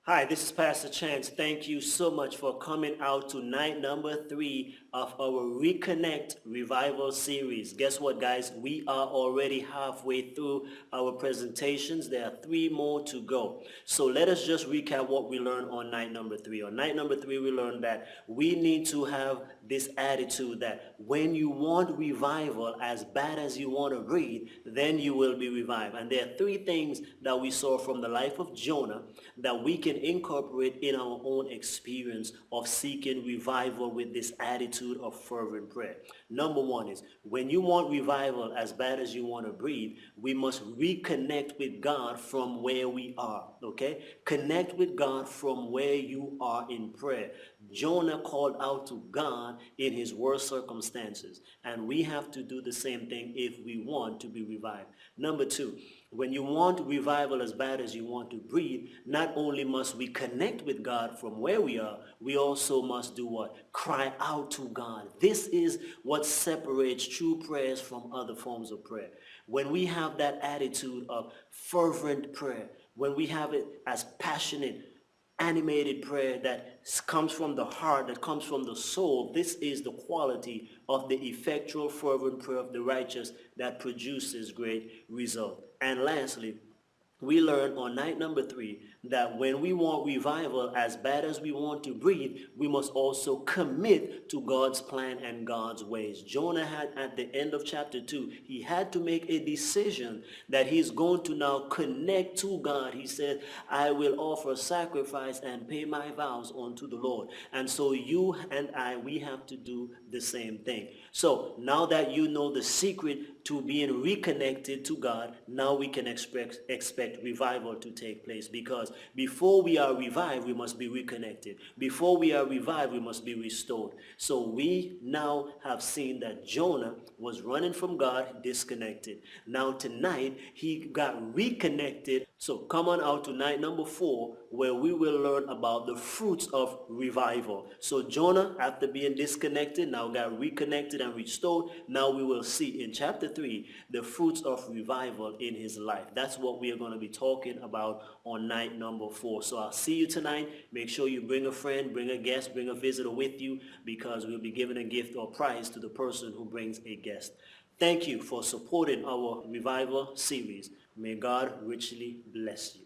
Hi, this is Pastor Chance. Thank you so much for coming out to night number 3 of our ReConnect Revival series. Guess what, guys? We are already halfway through our presentations. There are 3 more to go. So let us just recap what we learned on night number 3. On night number 3, we learned that we need to have this attitude that when you want revival as bad as you want to breathe, then you will be revived. And there are 3 things that we saw from the life of Jonah that we can incorporate in our own experience of seeking revival with this attitude of fervent prayer. Number 1 is when you want revival as bad as you want to breathe, we must reconnect with God from where we are, okay? Connect with God from where you are in prayer. Jonah called out to God in his worst circumstances, and we have to do the same thing if we want to be revived. Number 2, when you want revival as bad as you want to breathe, not only must we connect with God from where we are, we also must do what? Cry out to God. This is what separates true prayers from other forms of prayer. When we have that attitude of fervent prayer, when we have it as passionate, animated prayer that comes from the heart, that comes from the soul, this is the quality of the effectual fervent prayer of the righteous that produces great result. And lastly, we learned on night number 3 that when we want revival as bad as we want to breathe, we must also commit to God's plan and God's ways. Jonah had, at the end of chapter 2, he had to make a decision that he's going to now connect to God. He said, I will offer sacrifice and pay my vows unto the Lord. And so you and I, we have to do the same thing. So now that you know the secret to being reconnected to God, now we can expect revival to take place, because before we are revived, we must be reconnected. Before we are revived, we must be restored. So we now have seen that Jonah was running from God, disconnected. Now tonight, he got reconnected. So come on out to night number 4, where we will learn about the fruits of revival. So Jonah, after being disconnected, now got reconnected and restored. Now we will see in chapter 3 the fruits of revival in his life. That's what we are going to be talking about on night number 4. So I'll see you tonight. Make sure you bring a friend, bring a guest, bring a visitor with you, because we'll be giving a gift or prize to the person who brings a guest. Thank you for supporting our revival series. May God richly bless you.